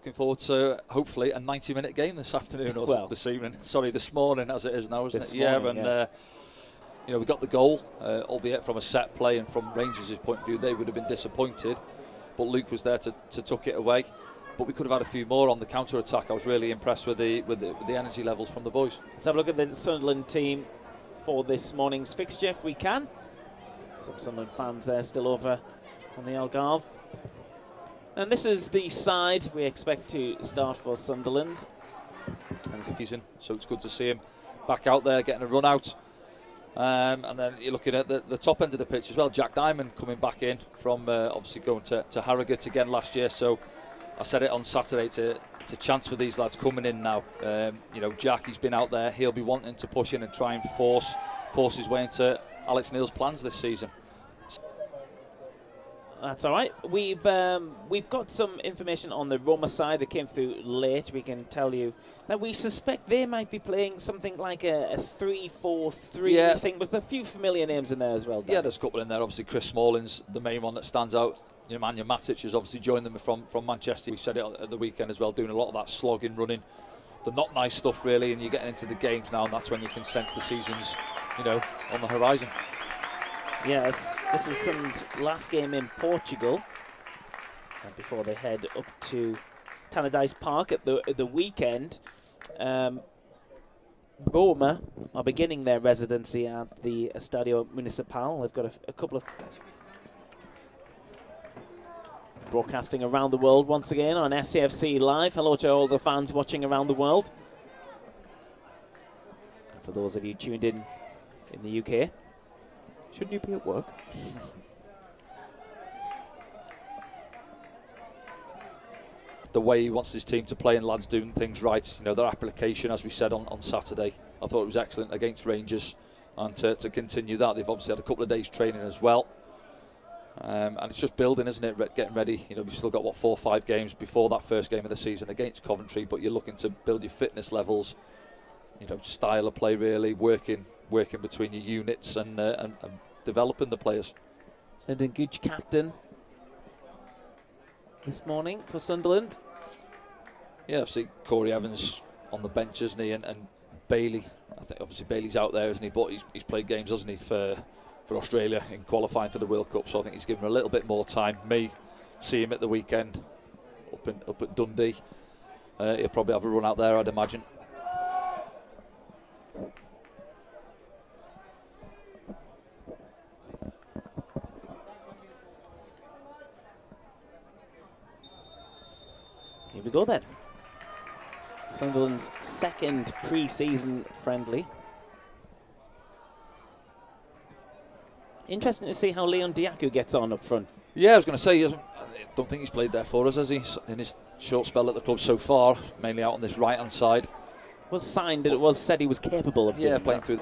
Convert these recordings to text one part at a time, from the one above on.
looking forward to hopefully a 90-minute game this afternoon or this evening. Sorry, this morning as it is now, isn't it? Morning, yeah. You know, we got the goal, albeit from a set play, and from Rangers' point of view, they would have been disappointed. But Luke was there to tuck it away. But we could have had a few more on the counter-attack. I was really impressed with the energy levels from the boys. Let's have a look at the Sunderland team for this morning's fixture, if we can. Some Sunderland fans there still over on the Algarve. And this is the side we expect to start for Sunderland. So it's good to see him back out there, getting a run out. And then you're looking at the top end of the pitch as well. Jack Diamond coming back in from obviously going to Harrogate again last year. So I said it on Saturday, it's a chance for these lads coming in now. You know, Jack, he's been out there. He'll be wanting to push in and try and force his way into Alex Neil's plans this season. That's all right. We've got some information on the Roma side that came through late. We can tell you that we suspect they might be playing something like a 3-4-3 thing, with a few familiar names in there as well. Dan. Yeah, there's a couple in there. Obviously, Chris Smalling's the main one that stands out. You know, Nemanja Matic has obviously joined them from Manchester. We said it at the weekend as well, doing a lot of that slogging, running, the not nice stuff really. And you're getting into the games now, and that's when you can sense the season's, you know, on the horizon. Yes, this is Sun's last game in Portugal before they head up to Tannadice Park at the weekend. Roma are beginning their residency at the Estadio Municipal. They've got a couple of broadcasting around the world once again on SCFC Live. Hello to all the fans watching around the world. And for those of you tuned in the UK, shouldn't you be at work? The way he wants his team to play, and lads doing things right. You know, their application, as we said on Saturday, I thought it was excellent against Rangers, and to continue that, they've obviously had a couple of days training as well. And it's just building, isn't it? Getting ready. You know, we've still got 4 or 5 games before that first game of the season against Coventry, but you're looking to build your fitness levels. You know, style of play really, working between your units and developing the players. And a good captain this morning for Sunderland. Yeah, I've seen Corey Evans on the bench, isn't he? And Bailey. I think obviously Bailey's out there, isn't he? But he's played games, hasn't he, for Australia in qualifying for the World Cup. So I think he's given him a little bit more time. May see him at the weekend up at Dundee. He'll probably have a run out there, I'd imagine. Here we go then. Sunderland's second pre-season friendly. Interesting to see how Leon Dajaku gets on up front. Yeah, I was going to say, I don't think he's played there for us, has he? In his short spell at the club so far, mainly out on this right-hand side. Was signed, and it was said he was capable of doing playing that. Through.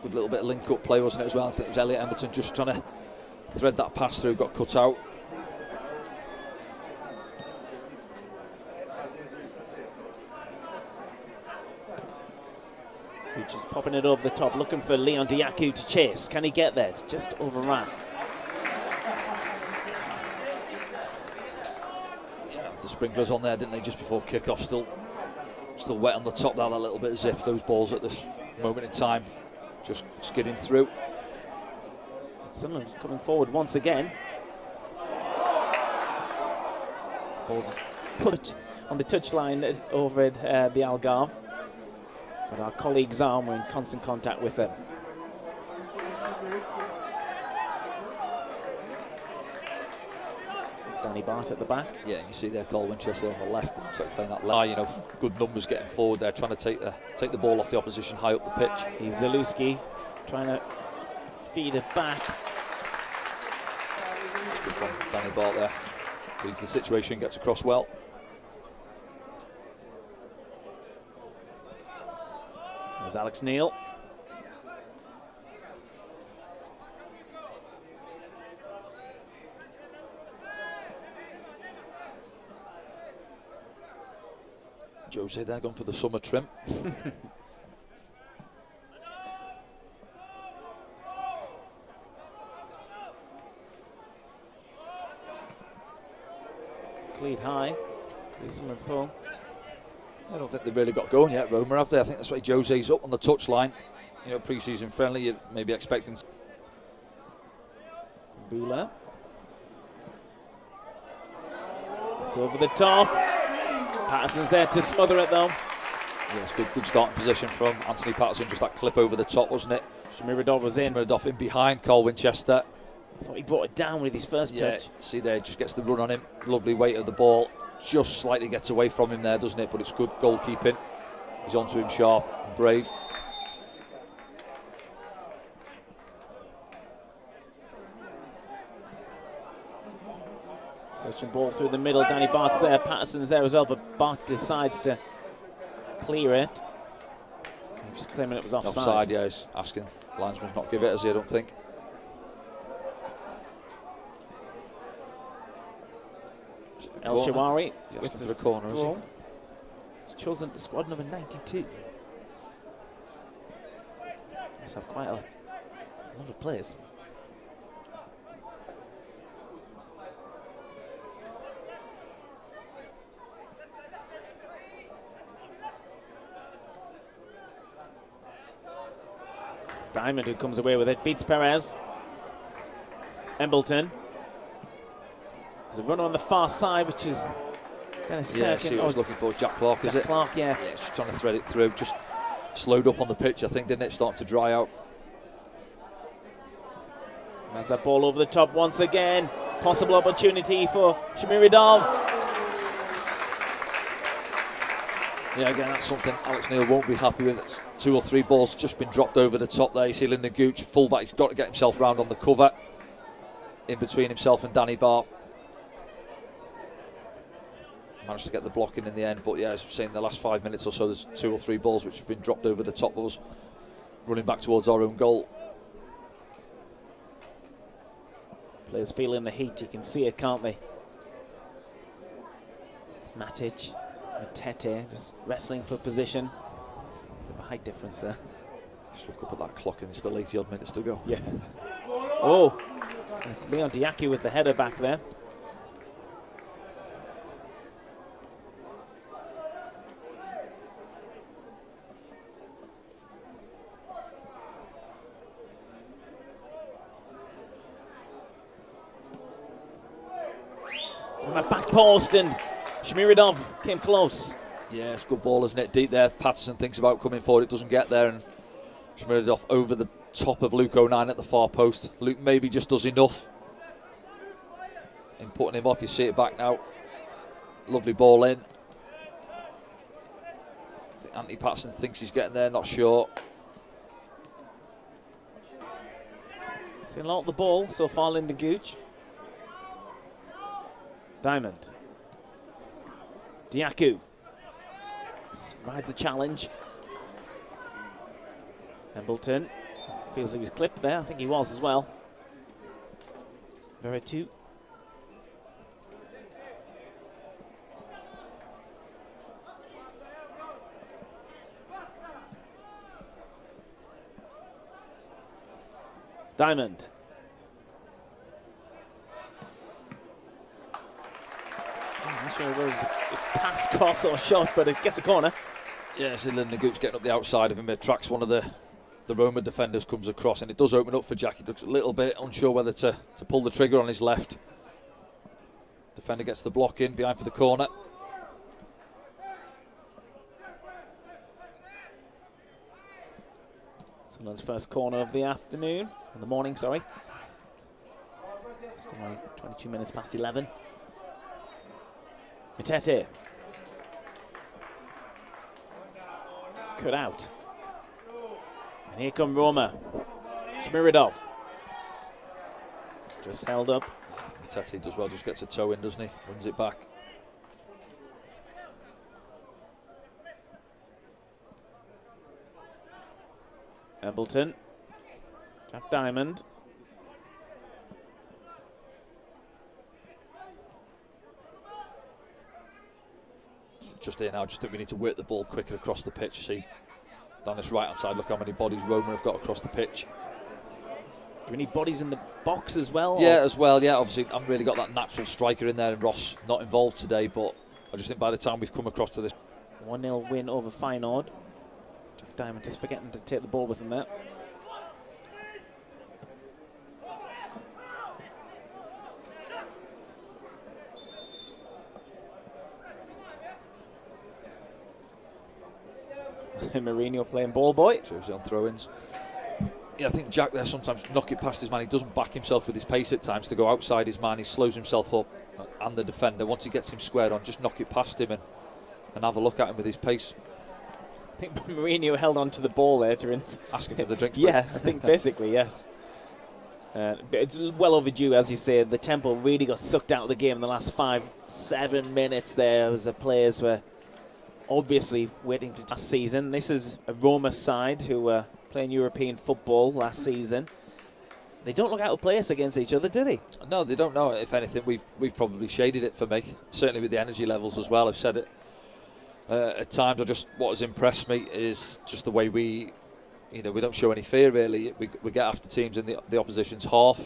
Good little bit of link-up play, wasn't it, as well? I think it was Elliot Emberton just trying to thread that pass through, got cut out. Just popping it over the top, looking for Leon Dajaku to chase. Can he get there? It's just overran. Yeah, the sprinklers on there, didn't they, just before kick-off? Still wet on the top there, that little bit as if those balls at this moment in time just skidding through. Sunderland coming forward once again. Ball just put on the touchline over at the Algarve. But our colleagues are, and we're in constant contact with them. It's Danny Bart at the back. Yeah, you see there Cole Winchester on the left, so playing that line, you know, good numbers getting forward there, trying to take the ball off the opposition high up the pitch. He's Zalewski trying to feed it back. It's good from Danny Bart there. Reads the situation, gets across well. There's Alex Neil. Jose there gone for the summer trim. Cleat high. This one full. I don't think they've really got going yet, Roma, have they? I think that's why Jose's up on the touchline. You know, pre-season friendly, you're maybe expecting. Bula. It's over the top. Patterson's there to smother it though. Yes, good starting position from Anthony Patterson. Just that clip over the top, wasn't it? Shamirodov was in. Shamirodov in behind Carl Winchester. I thought he brought it down with his first touch. See there, just gets the run on him. Lovely weight of the ball. Just slightly gets away from him there, doesn't it? But it's good goalkeeping. He's onto him sharp and brave. Searching ball through the middle. Danny Bart's there. Patterson's there as well, but Bart decides to clear it. He's claiming it was offside. Offside, yeah. He's asking linesman's not give it, as he, I don't think. El Shawari with the corner, is he? He's chosen squad number 92. Must have quite a lot of players. Diamond who comes away with it, beats Perez. Embleton. There's a runner on the far side, which is Dennis Serkin. Yeah, see what I was looking for, Jack Clark, is it? Jack Clark, yeah. Yeah, just trying to thread it through. Just slowed up on the pitch, I think, didn't it? Starting to dry out. That's that ball over the top once again. Possible opportunity for Shamirodov. Yeah, again, that's something Alex Neil won't be happy with. It's 2 or 3 balls just been dropped over the top there. You see Lyndon Gooch, fullback, he's got to get himself round on the cover. In between himself and Danny Barth. Managed to get the block in the end, but yeah, as I've seen in the last 5 minutes or so, there's 2 or 3 balls which have been dropped over the top of us, running back towards our own goal. Players feeling the heat, you can see it, can't they? Matic and Tete just wrestling for position. Bit of a height difference there. Just look up at that clock and there's still 80 odd minutes to go. Yeah. Oh, it's Leon Dajaku with the header back there. On the back post, and Shamirodov came close. Yeah, it's a good ball, isn't it? Deep there. Patterson thinks about coming forward, it doesn't get there, and Shamirodov over the top of Luke 09 at the far post. Luke maybe just does enough in putting him off. You see it back now. Lovely ball in. Anthony Patterson thinks he's getting there, not sure. Seen a lot of the ball so far, Lyndon Gooch. Diamond. Dajaku rides the challenge. Embleton feels he was clipped there. I think he was as well. Veretout. Diamond. I'm not sure whether it's a pass, cross or shot, but it gets a corner. Yeah, see Lyndon Gooch getting up the outside of him. It tracks one of the Roma defenders, comes across, and it does open up for Jack. He looks a little bit unsure whether to pull the trigger on his left. Defender gets the block in behind for the corner. Sunderland's first corner of the afternoon, in the morning, sorry. Still only 22 minutes past 11. Matete. Cut out. And here come Roma. Shamirodov. Just held up. Matete does well, just gets a toe in, doesn't he? Runs it back. Embleton. Jack Diamond. Just here now, just think we need to work the ball quicker across the pitch. See, down this right hand side, look how many bodies Roma have got across the pitch. Do we need bodies in the box as well? Yeah, as well, yeah. Obviously, I haven't really got that natural striker in there, and Ross not involved today, but I just think by the time we've come across to this 1-0 win over Feyenoord. Jack Diamond just forgetting to take the ball with him there. Mourinho playing ball boy. on throw-ins. Yeah, I think Jack there sometimes knock it past his man. He doesn't back himself with his pace at times to go outside his man. He slows himself up, and the defender, once he gets him squared on, just knock it past him and have a look at him with his pace. I think Mourinho held on to the ball there to asking for the drink. Yeah, I think basically, yes. It's well overdue, as you say. The tempo really got sucked out of the game in the last 5-7 minutes there, as the players were obviously waiting to last season. This is a Roma side who were playing European football last season. They don't look out of place against each other, do they? No, they don't know. If anything, we've probably shaded it for me. Certainly with the energy levels as well. I've said it at times. What has impressed me is just the way we don't show any fear really. We get after teams in the opposition's half.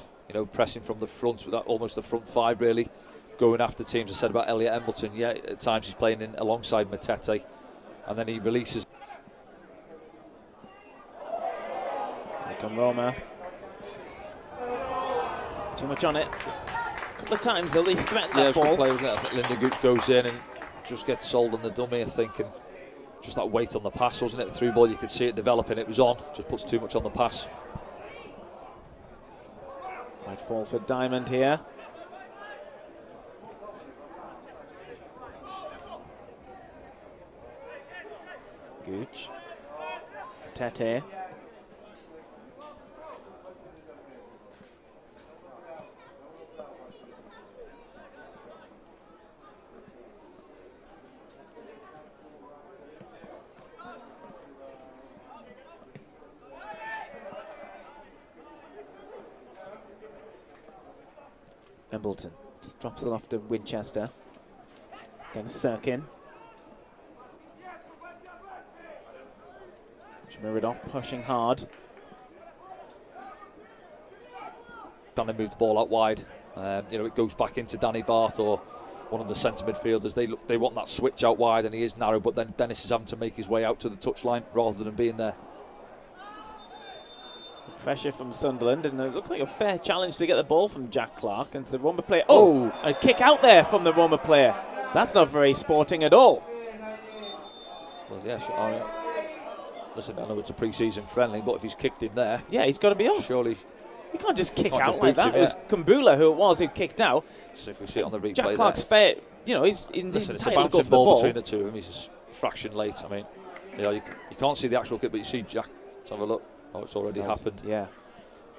Pressing from the front with that almost the front five really. Going after teams. I said about Elliot Embleton. Yeah, at times he's playing in alongside Matete, and then he releases. Here come Roma. Too much on it. A couple of times they'll threaten that ball. Play, wasn't it? I think Linda Gooch goes in and just gets sold on the dummy, I think, and just that weight on the pass, wasn't it? The through ball, you could see it developing. It was on. Just puts too much on the pass. Might fall for Diamond here. Gooch. Tete. Embleton just drops it off to Winchester. Going to Sirkin. Shamiridov pushing hard. Danny moved the ball out wide. It goes back into Danny Barth or one of the centre midfielders. They want that switch out wide, and he is narrow. But then Dennis is having to make his way out to the touchline rather than being there. Pressure from Sunderland, and it looked like a fair challenge to get the ball from Jack Clark. And it's the Roma player. Oh, a kick out there from the Roma player. That's not very sporting at all. Well, yeah, listen, I know it's a pre-season friendly, but if he's kicked him there, yeah, he's got to be off. Surely, you can't just kick out like that. It was Kumbula who kicked out. So if we see it on the replay, Jack Clark's fair. He's listen, it's a bouncing ball between the two of them. He's just a fraction late. I mean, you can't see the actual kick, but you see Jack. Let's have a look. Oh, it's already happened. Yeah.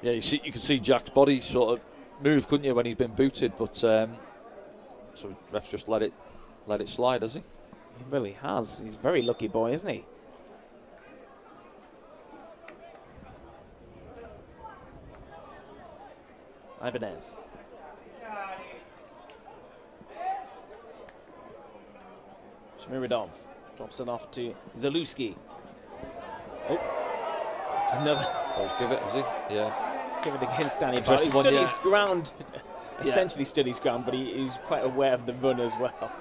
Yeah, you can see Jack's body sort of move, couldn't you, when he's been booted? But so ref's just let it slide, has he? He really has. He's a very lucky boy, isn't he? Ibanez. Shamiridov drops it off to Zalewski. Oh, it's another. Oh, give it, has he? Yeah. Give it against Danny Barth. He stood his ground, essentially stood his ground, but he's quite aware of the run as well. Not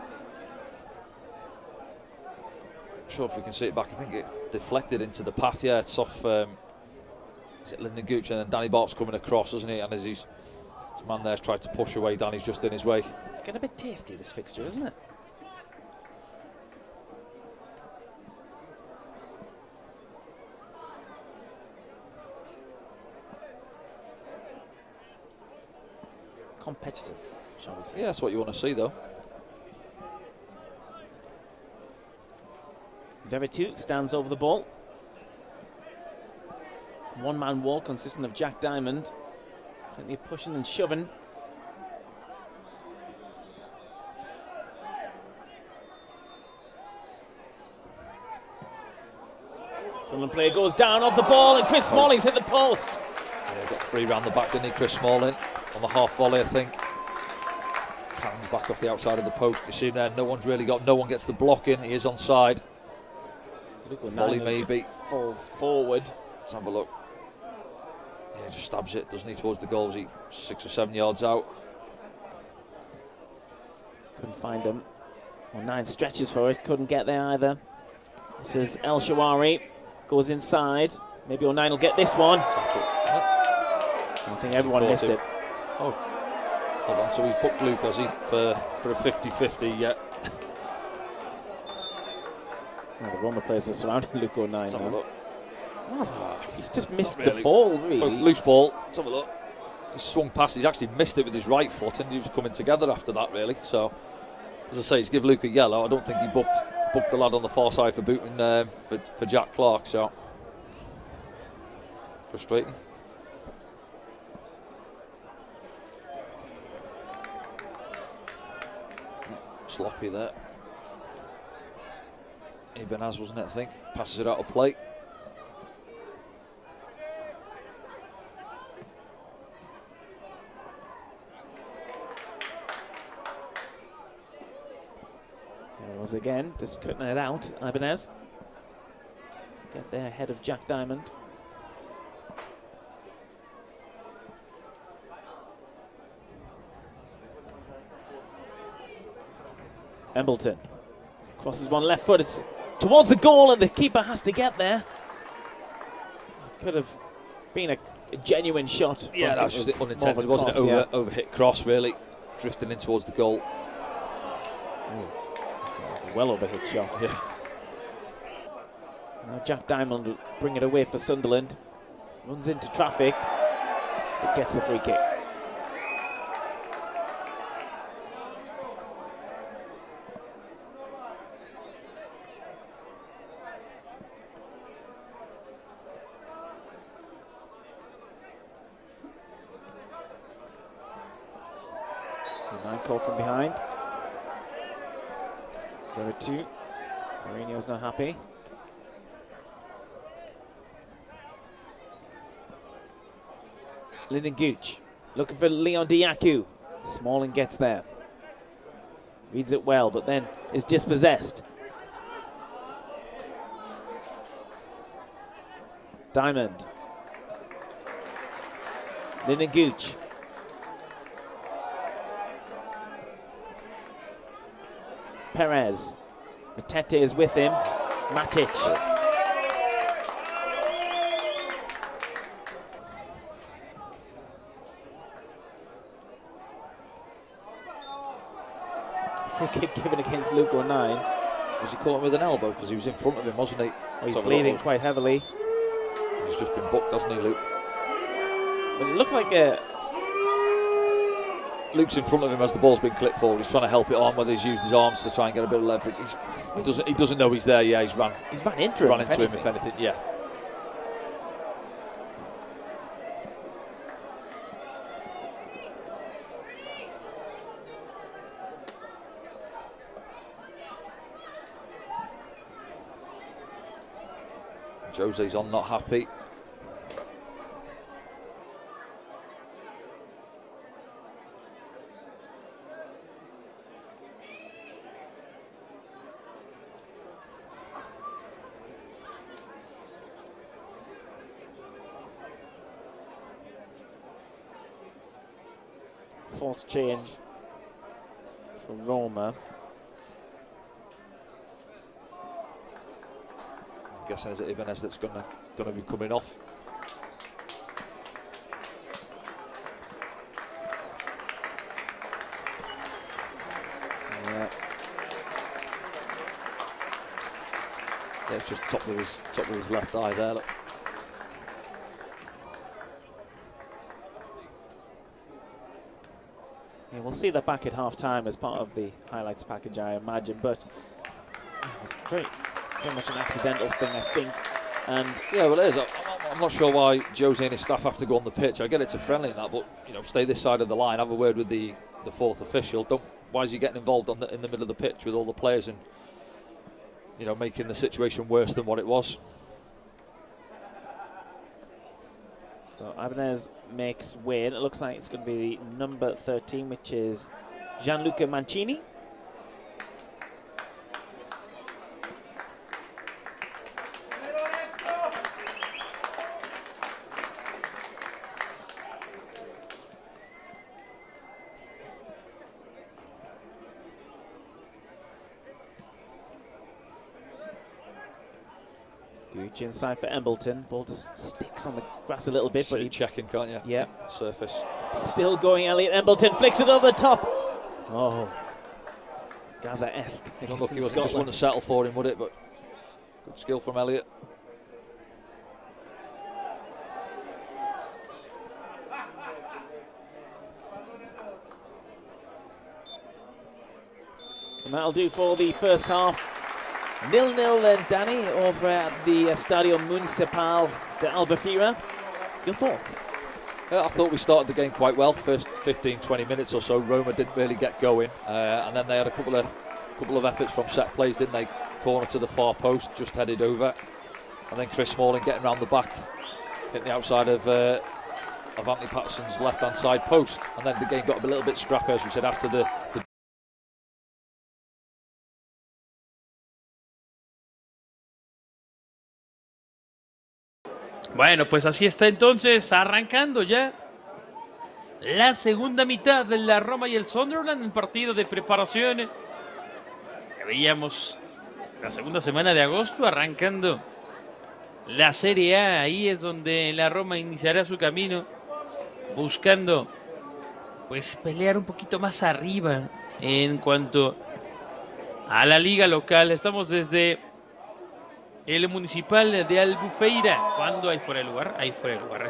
sure if we can see it back. I think it deflected into the path. Yeah, it's off. Is it Lyndon Gooch, and then Danny Barth's coming across, isn't he? And as his man there's tried to push away, Danny's just in his way. It's getting a bit tasty, this fixture, isn't it? Competitive, shall we say. Yeah, that's what you want to see, though. Veretout stands over the ball. One-man wall consisting of Jack Diamond. Plenty of pushing and shoving. Sunderland player goes down off the ball, and Chris Smalling's hit the post. Yeah, got free round the back, didn't he, Chris Smalling? On the half volley, I think. Hands back off the outside of the post. You see him there, no one gets the block in. He is onside. Volley maybe. Falls forward. Let's have a look. Yeah, just stabs it, doesn't he, towards the goals. He's 6 or 7 yards out. Couldn't find him. Well, 9 stretches for it, couldn't get there either. This is El Shawari, goes inside. Maybe O'Nine will get this one. I think everyone missed it. Oh, hold on. So he's booked Luke, has he, for a 50-50 yet? Well, the Roma players are surrounding Luke O'Nine. Let's have a look. Oh, he's just missed really. the ball, really. Both loose ball. Let's have a look. He swung past. He's actually missed it with his right foot, and he was coming together after that, really. So, as I say, he's give Luke a yellow. I don't think he booked the lad on the far side for booting for Jack Clark. So, frustrating. Sloppy there. Ibanez, wasn't it, I think? Passes it out of play. There it was again, just cutting it out, Ibanez. Get there ahead of Jack Diamond. Embleton crosses one left foot, it's towards the goal, and the keeper has to get there. Could have been a genuine shot. Yeah, that was just unintended, wasn't it? Overhit cross, really, drifting in towards the goal. Well overhit shot. Yeah. Now Jack Diamond will bring it away for Sunderland. Runs into traffic, but gets the free kick. Call from behind. There are 2. Mourinho's not happy. Lyndon Gooch looking for Leon Dajaku. Smalling gets there. Reads it well, but then is dispossessed. Diamond. Lyndon Gooch. Perez. Matete is with him. Matic. Free kick given against Luke O'Nine. Was he caught him with an elbow? Because he was in front of him, wasn't he? Oh, he's bleeding quite heavily. He's just been booked, hasn't he, Luke? But it looked like a... Luke's in front of him as the ball's been clipped forward. He's trying to help it on, whether he's used his arms to try and get a bit of leverage. He doesn't know he's there. Yeah, he's ran into him. If anything. Yeah. Jose's on, not happy. Forced change for Roma. I'm guessing is it Ibanez that's gonna be coming off. Yeah. Yeah, it's just top of his left eye there. Look. Yeah, we'll see that back at half-time as part of the highlights package, I imagine, but it was very much an accidental thing, I think. And yeah, well, it is. I'm not sure why Jose and his staff have to go on the pitch. I get it's a friendly and that, but stay this side of the line, have a word with the fourth official. Why is he getting involved in the middle of the pitch with all the players and making the situation worse than what it was? So Ibanez makes way, and it looks like it's going to be the number 13, which is Gianluca Mancini. Huge inside for Embleton. Ball just sticks on the grass a little bit, but he checking, can't you? Yeah. Surface. Still going, Elliot Embleton flicks it over the top. Oh, Gaza-esque. He's unlucky. He just wouldn't settle for him, would it? But good skill from Elliot. And that'll do for the first half. 0-0 then, Danny, over at the Estadio Municipal de Albufeira. Your thoughts? I thought we started the game quite well. First 15-20 minutes or so, Roma didn't really get going, and then they had a couple of efforts from set plays, didn't they? Corner to the far post, just headed over, and then Chris Smalling getting around the back, hitting the outside of Anthony Patterson's left-hand side post, and then the game got a little bit scrappy, as we said, after the Bueno, pues así está entonces, arrancando ya la segunda mitad de la Roma y el Sunderland, en partido de preparación. Veíamos la segunda semana de agosto, arrancando la Serie A. Ahí es donde la Roma iniciará su camino, buscando pues pelear un poquito más arriba en cuanto a la liga local. Estamos desde el Municipal de Albufeira. Cuando hay fuera de lugar, hay fuera de lugar.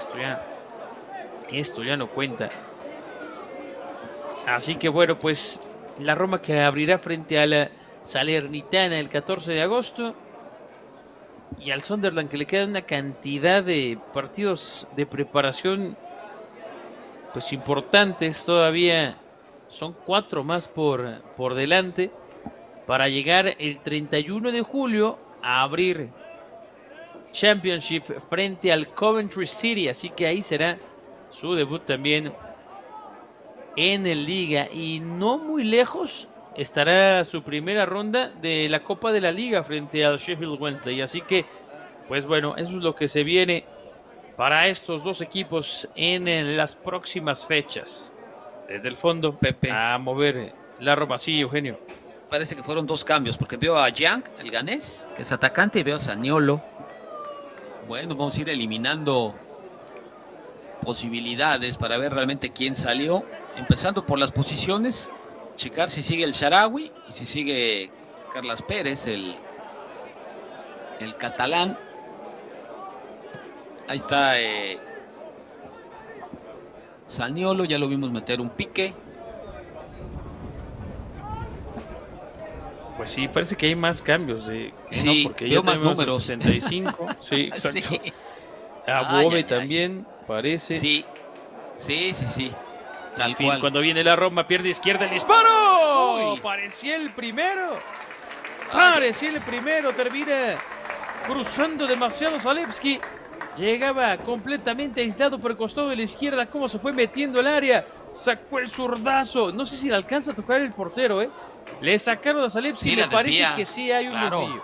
Esto ya no cuenta. Así que bueno, pues la Roma que abrirá frente a la Salernitana el 14 de agosto. Y al Sunderland que le queda una cantidad de partidos de preparación pues importantes todavía. Son 4 más por delante para llegar el 31 de julio a abrir Championship frente al Coventry City, así que ahí será su debut también en el Liga, y no muy lejos estará su primera ronda de la Copa de la Liga frente al Sheffield Wednesday, así que pues bueno, eso es lo que se viene para estos dos equipos en las próximas fechas. Desde el fondo, Pepe, a mover la Roma. Sí, Eugenio. parece que fueron 2 cambios, porque veo a Yang, el ganés, que es atacante, y veo a Zaniolo. Bueno, vamos a ir eliminando posibilidades para ver realmente quién salió, empezando por las posiciones, checar si sigue el Sharawi y si sigue Carlas Pérez, el catalán. Ahí está Zaniolo, ya lo vimos meter un pique. Pues sí, parece que hay más cambios. Sí, ¿no? Porque veo ya más tenemos números. 65. Sí, exacto. Sí. A Bove también, parece. Sí, sí, sí, sí. Tal En fin, cual. cuando viene la Roma, pierde izquierda el disparo. Uy. Parecía el primero. Ay. Parecía el primero. Termina cruzando demasiado Zalewski. Llegaba completamente aislado por el costado de la izquierda. Cómo se fue metiendo el área. Sacó el zurdazo. No sé si le alcanza a tocar el portero, ¿eh? Le sacaron a Zalewski. Sí, Me la parece desvía. que sí hay un Claro. desvío.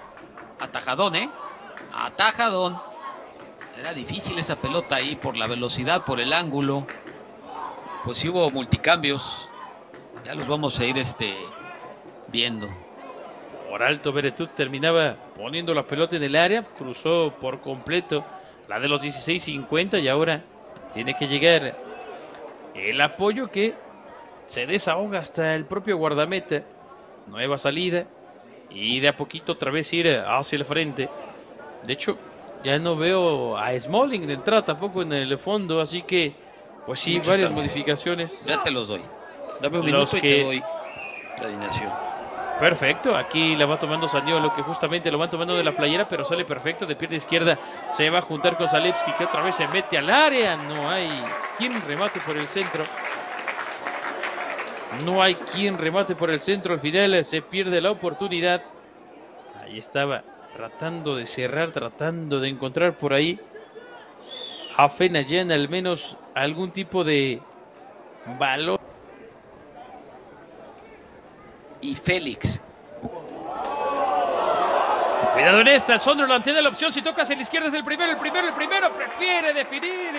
Atajadón, ¿eh? Atajadón. Era difícil esa pelota ahí por la velocidad, por el ángulo. Pues sí hubo multicambios. Ya los vamos a ir viendo. Por alto, Beretut terminaba poniendo la pelota en el área. Cruzó por completo la de los 16:50 y ahora tiene que llegar el apoyo que se desahoga hasta el propio guardameta. Nueva salida y de a poquito otra vez ir hacia el frente. De hecho, ya no veo a Smalling de entrada tampoco en el fondo, así que pues sí, Muchos varias cambios. modificaciones. Ya te los doy. Dame un Los minuto y que- te doy la alineación. Perfecto, aquí la va tomando Zaniolo, que justamente lo van tomando de la playera, pero sale perfecto de pierna izquierda. Se va a juntar con Zalewski, que otra vez se mete al área. No hay quien remate por el centro. No hay quien remate por el centro. Al final se pierde la oportunidad. Ahí estaba tratando de cerrar, tratando de encontrar por ahí Afena-Gyan al menos algún tipo de valor. Y Felix. Cuidado en esta, el Sunderland tiene la opción, si toca hacia la izquierda es el primero, prefiere definir.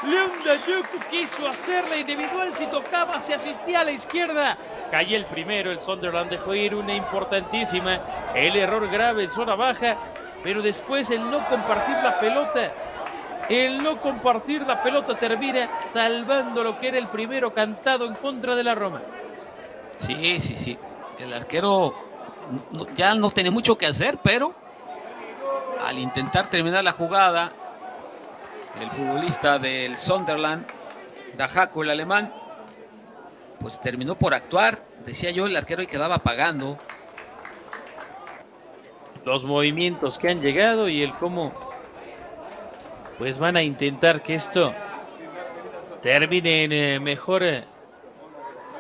León Dajaku quiso hacer la individual, si tocaba se asistía a la izquierda. Cae el primero, el Sunderland dejó ir una importantísima, el error grave en zona baja. pero después el no compartir la pelota termina salvando lo que era el primero cantado en contra de la Roma. Sí, sí, sí. El arquero ya no tiene mucho que hacer, pero al intentar terminar la jugada, el futbolista del Sunderland, Dajaku, el alemán, pues terminó por actuar. Decía yo, el arquero y quedaba pagando. Los movimientos que han llegado y el cómo pues van a intentar que esto termine en mejor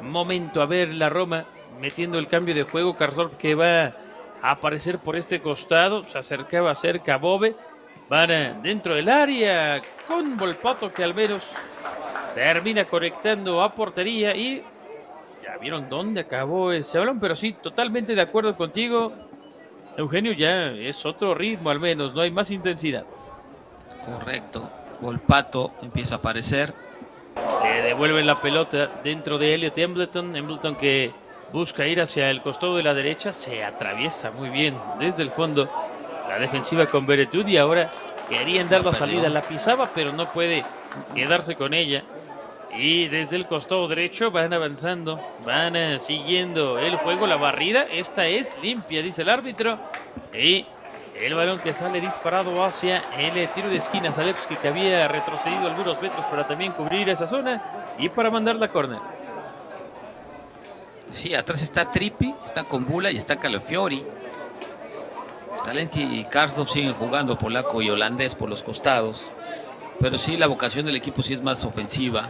momento. A ver, la Roma metiendo el cambio de juego. Karsdorp que va a aparecer por este costado. Se acercaba cerca a Bove. Van dentro del área con Volpato, que al menos termina conectando a portería. Y ya vieron dónde acabó ese balón. Pero sí, totalmente de acuerdo contigo, Eugenio. Ya es otro ritmo, al menos no hay más intensidad. Correcto. Volpato empieza a aparecer. Le devuelven la pelota dentro de Elliot Embleton. Embleton que busca ir hacia el costado de la derecha. Se atraviesa muy bien desde el fondo la defensiva con Veretout. Y ahora querían dar la salida. La pisaba, pero no puede quedarse con ella. Y desde el costado derecho van avanzando. Van siguiendo el juego. La barrida. Esta es limpia, dice el árbitro. Y el balón que sale disparado hacia el tiro de esquina. Zalewski, que había retrocedido algunos metros para también cubrir esa zona y para mandar la córner. Sí, atrás está Trippi, está Kumbula y está Calafiori. Zalewski y Karsdorp siguen jugando, polaco y holandés por los costados. Pero sí, la vocación del equipo sí es más ofensiva.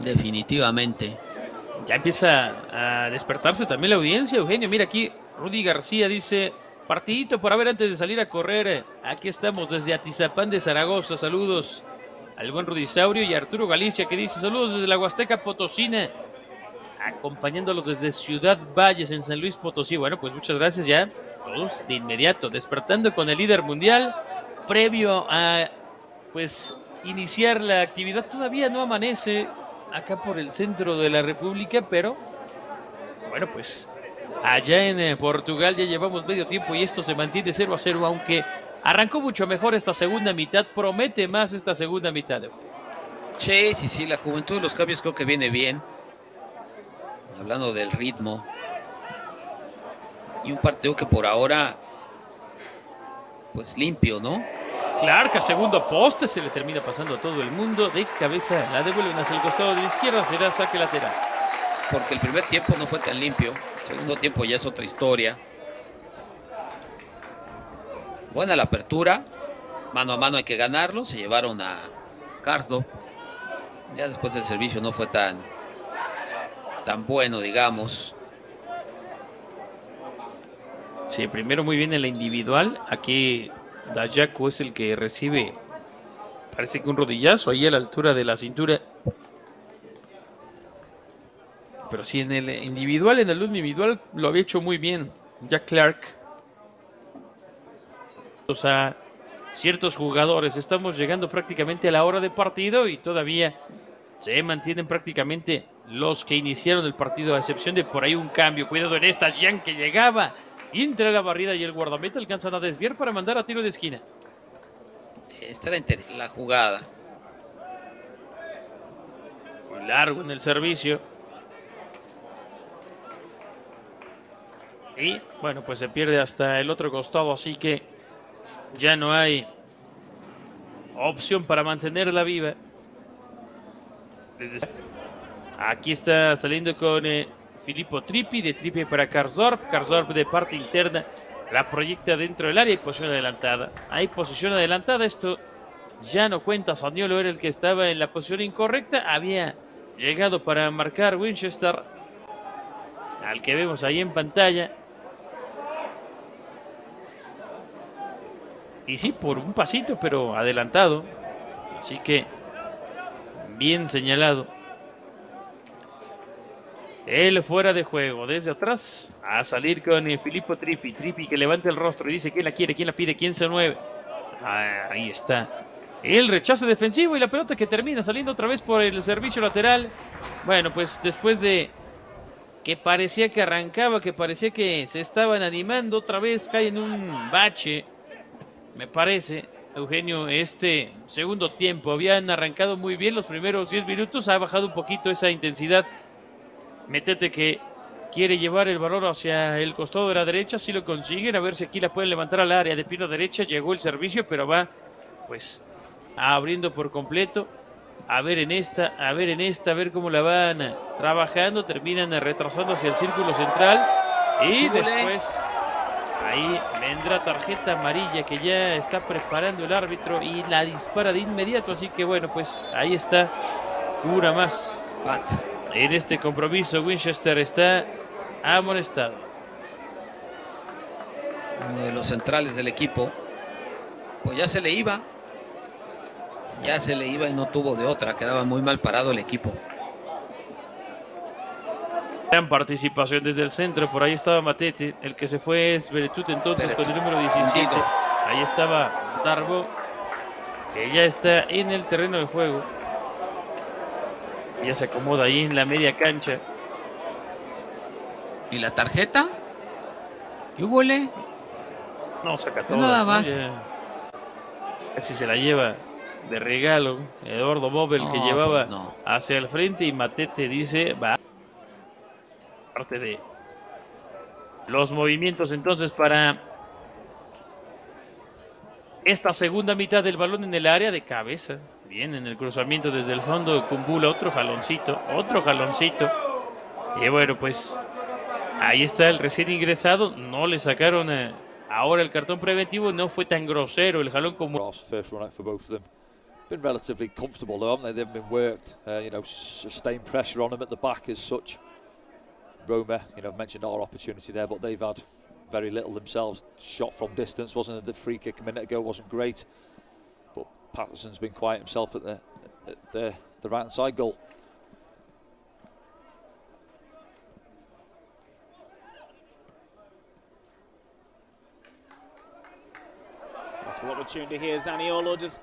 Definitivamente. Ya empieza a despertarse también la audiencia, Eugenio. Mira aquí, Rudy García dice: partidito para ver antes de salir a correr. Aquí estamos desde Atizapán de Zaragoza. Saludos al buen Rudisaurio. Y Arturo Galicia, que dice: saludos desde la Huasteca Potosina, acompañándolos desde Ciudad Valles en San Luis Potosí. Bueno, pues muchas gracias. Ya todos de inmediato despertando con el líder mundial, previo a pues iniciar la actividad. Todavía no amanece acá por el centro de la República, pero bueno, pues allá en Portugal ya llevamos medio tiempo y esto se mantiene 0-0, aunque arrancó mucho mejor esta segunda mitad. Promete más esta segunda mitad. Sí, sí, sí, la juventud de los cambios creo que viene bien. Hablando del ritmo. Y un partido que por ahora, pues limpio, ¿no? Clark a segundo poste, se le termina pasando a todo el mundo. De cabeza la devuelven hacia el costado de la izquierda, será saque lateral. Porque el primer tiempo no fue tan limpio. El segundo tiempo ya es otra historia. Buena la apertura. Mano a mano hay que ganarlo. Se llevaron a Karsdorp. Ya después el servicio no fue tan bueno, digamos. Sí, primero muy bien en la individual. Aquí Dajaku es el que recibe, parece que un rodillazo ahí a la altura de la cintura. Pero sí, en el individual, en el individual lo había hecho muy bien Jack Clark. O sea, ciertos jugadores, estamos llegando prácticamente a la hora de partido y todavía se mantienen prácticamente los que iniciaron el partido, a excepción de por ahafí un cambio. Cuidado en esta, Jan, que llegaba entre la barrida y el guardameta alcanzan a desviar para mandar a tiro de esquina. Esta era la jugada. Muy largo en el servicio. Y bueno, pues se pierde hasta el otro costado, así que ya no hay opción para mantenerla viva. Aquí está saliendo con Filippo Trippi, de Trippi para Karsdorp. Karsdorp de parte interna la proyecta dentro del área y posición adelantada. Hay posición adelantada, esto ya no cuenta. Zaniolo era el que estaba en la posición incorrecta. Había llegado para marcar Winchester, al que vemos ahí en pantalla. Y sí, por un pasito, pero adelantado. Así que bien señalado. Él fuera de juego, desde atrás, a salir con Filippo Trippi. Trippi que levanta el rostro y dice quién la quiere, quién la pide, quién se mueve. Ahí está. El rechazo defensivo y la pelota que termina saliendo otra vez por el servicio lateral. Bueno, pues después de que parecía que arrancaba, que parecía que se estaban animando, otra vez cae en un bache me parece, Eugenio, este segundo tiempo. Habían arrancado muy bien los primeros 10 minutos, ha bajado un poquito esa intensidad. Métete que quiere llevar el balón hacia el costado de la derecha, si lo consiguen, a ver si aquí la pueden levantar al área de pierna derecha. Llegó el servicio, pero va pues abriendo por completo. A ver en esta, a ver cómo la van trabajando. Terminan retrasando hacia el círculo central. Y después ahí vendrá tarjeta amarilla que ya está preparando el árbitro y la dispara de inmediato. Así que bueno, pues ahí está una más. En este compromiso Winchester está amonestado. Uno de los centrales del equipo, pues ya se le iba. Ya se le iba y no tuvo de otra. Quedaba muy mal parado el equipo. Gran participación desde el centro. Por ahí estaba Matete. El que se fue es Beretut entonces con el número 17. Ahí estaba Darbo, que ya está en el terreno de juego. Ya se acomoda ahí en la media cancha. ¿Y la tarjeta? ¿Qué hubo, le? No, saca todo. Nada más. Casi se la lleva de regalo Eduardo Bobel, que llevaba pues hacia el frente, y Matete dice, va. Parte de los movimientos entonces para esta segunda mitad del balón en el área de cabeza. Bien, en el cruzamiento desde el fondo, Kumbula, otro jaloncito. Y bueno, pues ahí está el recién ingresado. No le sacaron ahora el cartón preventivo. No fue tan grosero el jalón como... First run out for both of them. Been relatively comfortable though, haven't they? They've been worked. You know, sustained pressure on them at the back as such. Roma, you know, I've mentioned our opportunity there, but they've had very little themselves. Shot from distance, wasn't it? The free kick a minute ago wasn't great, but Patterson's been quiet himself at the right hand side goal. That's an opportunity here. Zaniolo just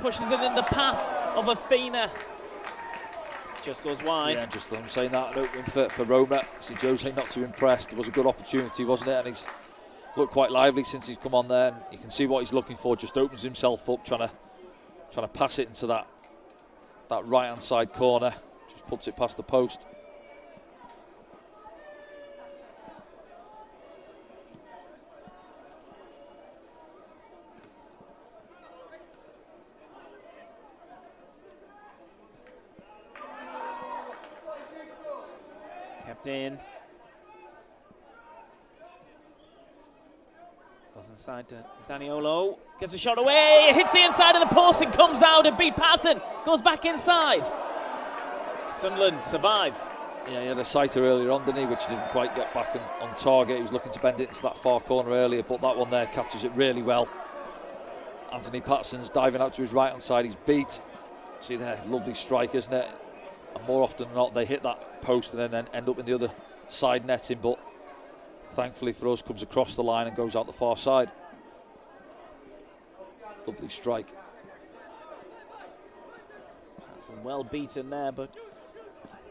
pushes it in the path of Afena. Just goes wide. Yeah, just I'm saying that an opening for Roma. See Jose not too impressed. It was a good opportunity, wasn't it? And he's looked quite lively since he's come on there. And you can see what he's looking for. Just opens himself up, trying to pass it into that right hand side corner. Just puts it past the post. Kept in. Goes inside to Zaniolo. Gets a shot away. Hits the inside of the post and comes out and beat passing. Goes back inside. Sunderland survive. Yeah, he had a sighter earlier on, didn't he? Which he didn't quite get back on target. He was looking to bend it into that far corner earlier, but that one there catches it really well. Anthony Patterson's diving out to his right hand side. He's beat. See there, lovely strike, isn't it? And more often than not, they hit that post and then end up in the other side netting. But thankfully for us, comes across the line and goes out the far side. Lovely strike. Some well beaten there, but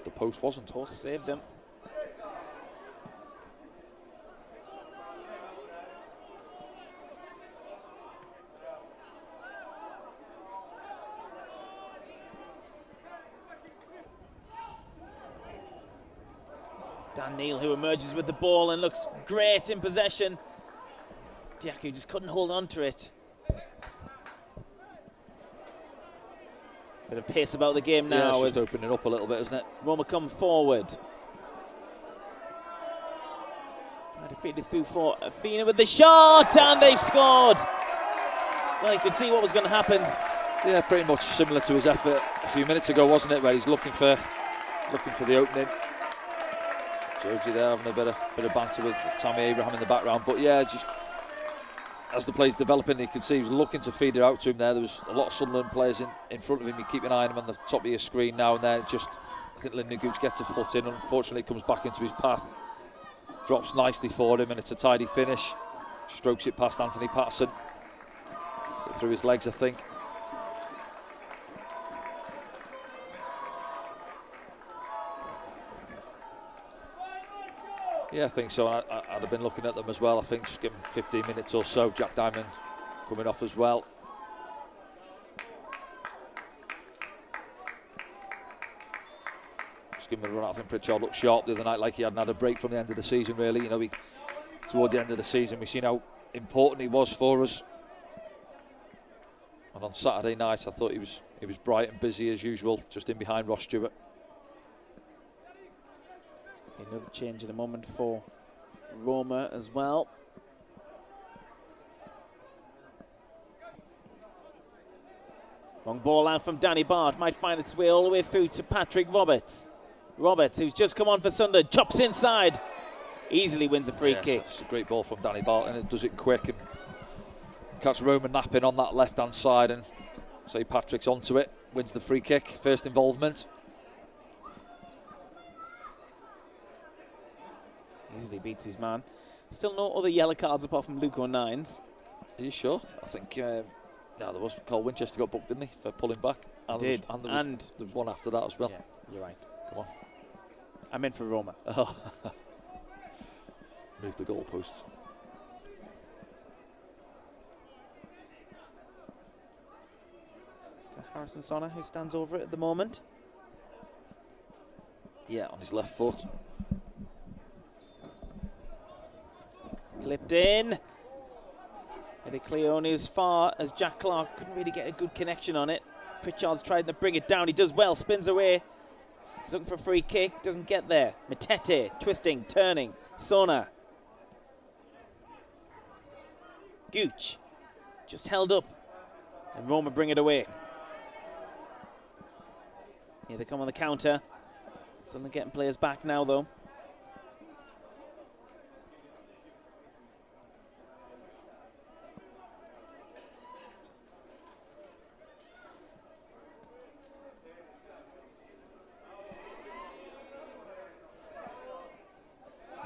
the post wasn't. Post saved him. Dan Neal, who emerges with the ball and looks great in possession. Dajaku just couldn't hold on to it. Bit of pace about the game now. Yeah, it's just opening up a little bit, isn't it? Roma come forward. Trying to feed it through for Afena with the shot, and they've scored. Well, you could see what was going to happen. Yeah, pretty much similar to his effort a few minutes ago, wasn't it? Where he's looking for the opening. Josie there having a bit of banter with Tammy Abraham in the background, but yeah, just as the play's developing, you can see he was looking to feed it out to him there. There was a lot of Sunderland players in front of him. You keep an eye on him on the top of your screen now and then. Just, I think Lyndon Gooch gets a foot in. Unfortunately, it comes back into his path. Drops nicely for him, and it's a tidy finish. Strokes it past Anthony Patterson. Through his legs, I think. Yeah, I think so. I'd have been looking at them as well. I think just give him 15 minutes or so. Jack Diamond coming off as well. Just give him a run. I think Pritchard looked sharp the other night, like he hadn't had a break from the end of the season, really. You know, towards the end of the season, we've seen how important he was for us. And on Saturday night, I thought he was bright and busy as usual, just in behind Ross Stewart. Another change in a moment for Roma as well. Long ball out from Danny Bart, might find its way all the way through to Patrick Roberts. Roberts, who's just come on for Sunderland, chops inside, easily wins a free kick. It's a great ball from Danny Bart, and it does it quick and catch Roma napping on that left-hand side, and say Patrick's onto it, wins the free kick, first involvement. Easily beats his man. Still no other yellow cards apart from Luke O'Nine's. Are you sure? I think no, there was. Carl Winchester got booked, didn't he, for pulling back? And He did. There was one after that as well. Yeah, you're right. Come on. I meant for Roma. Oh. Move the goalposts. Is it Harrison Sonner who stands over it at the moment? Yeah, on his left foot. Clipped in. Eddie Cleone as far as Jack Clark, couldn't really get a good connection on it. Pritchard's tried to bring it down, he does well, spins away. He's looking for a free kick, doesn't get there. Matete, twisting, turning, Sona. Gooch, just held up, and Roma bring it away. Here they come on the counter. Sunderland getting players back now though.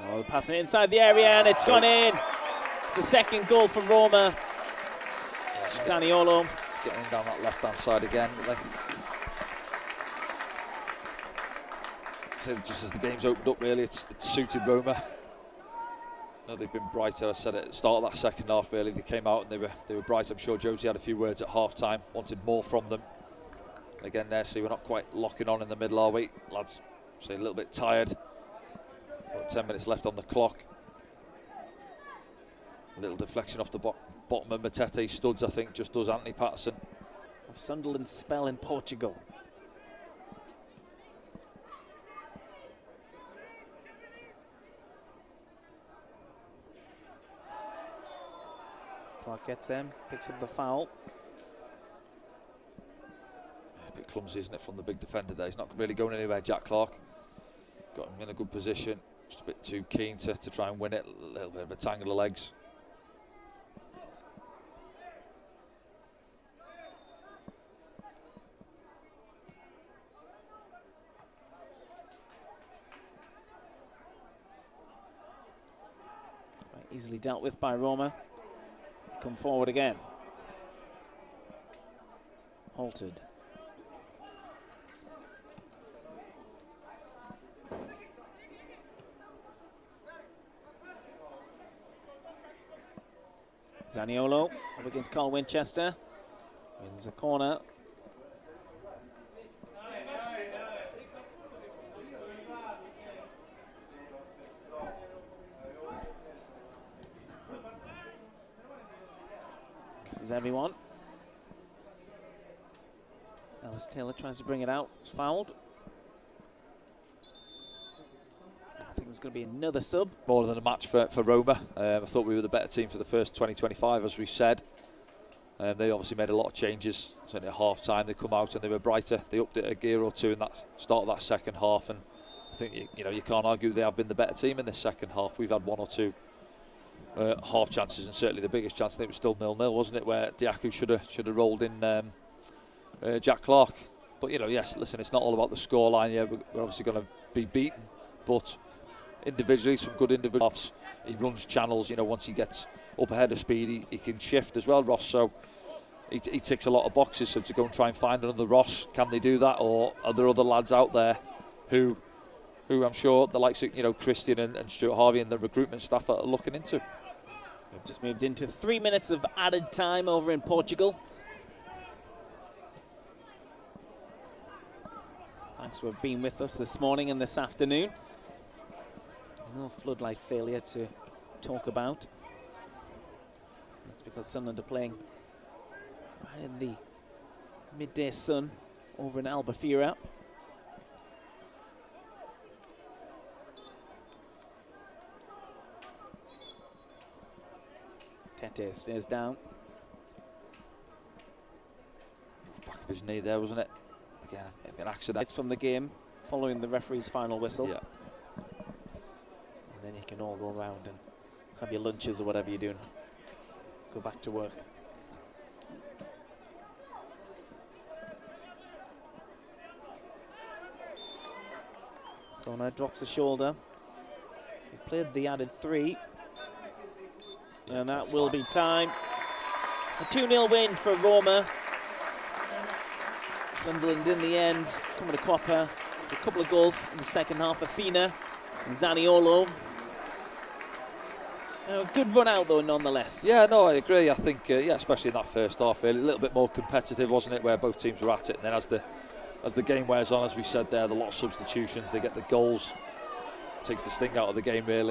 Oh, passing it inside the area and it's gone in. It's a second goal for Roma. Zaniolo getting down that left-hand side again. So just as the game's opened up, really, it's suited Roma. No, they've been brighter. I said at the start of that second half, really, they came out and they were bright. I'm sure Josie had a few words at half-time, wanted more from them. And again, there, see, we're not quite locking on in the middle, are we? Lads, say a little bit tired. About 10 minutes left on the clock. A little deflection off the bottom of Matete studs, I think, just does Anthony Patterson. Of Sunderland's spell in Portugal. Clark gets him, picks up the foul. A bit clumsy, isn't it, from the big defender there? He's not really going anywhere, Jack Clark. Got him in a good position. Just a bit too keen to try and win it. A little bit of a tangle of legs. Easily dealt with by Roma. Come forward again. Halted. Zaniolo up against Carl Winchester. Wins a corner. This is everyone. Alice Taylor tries to bring it out. It's fouled. I think there's going to be another sub. More than a match for Roma. I thought we were the better team for the first 20-25, as we said. They obviously made a lot of changes. Certainly at half time they come out and they were brighter. They upped it a gear or two in that start of that second half, and I think you can't argue they have been the better team in this second half. We've had one or two half chances, and certainly the biggest chance, I think, was still 0-0, wasn't it, where Dajaku should have rolled in Jack Clark. But yes, listen, it's not all about the scoreline. Yeah, we're obviously going to be beaten, but individually, some good individual offs. He runs channels. Once he gets up ahead of speed, he can shift as well, Ross. So he ticks a lot of boxes. So to go and try and find another Ross, can they do that, or are there other lads out there who I'm sure the likes of Christian and Stuart Harvey and the recruitment staff are looking into? We've just moved into 3 minutes of added time over in Portugal. Thanks for being with us this morning and this afternoon. No floodlight failure to talk about. That's because Sunderland are playing right in the midday sun over in Albufeira. Tete stays down. Back of his knee there, wasn't it? Again, an accident. It's from the game following the referee's final whistle. Yeah. And then you can all go around and have your lunches or whatever you're doing. Go back to work. So now drops a shoulder. He played the added 3. And that will be time. A 2-0 win for Roma. Sunderland in the end coming to Copper. A couple of goals in the second half. Afena and Zaniolo. A good run out though, nonetheless. Yeah, no, I agree. I think, yeah, especially in that first half, really, a little bit more competitive, wasn't it, where both teams were at it. And then as the game wears on, as we said there, a lot of substitutions, they get the goals. It takes the sting out of the game, really.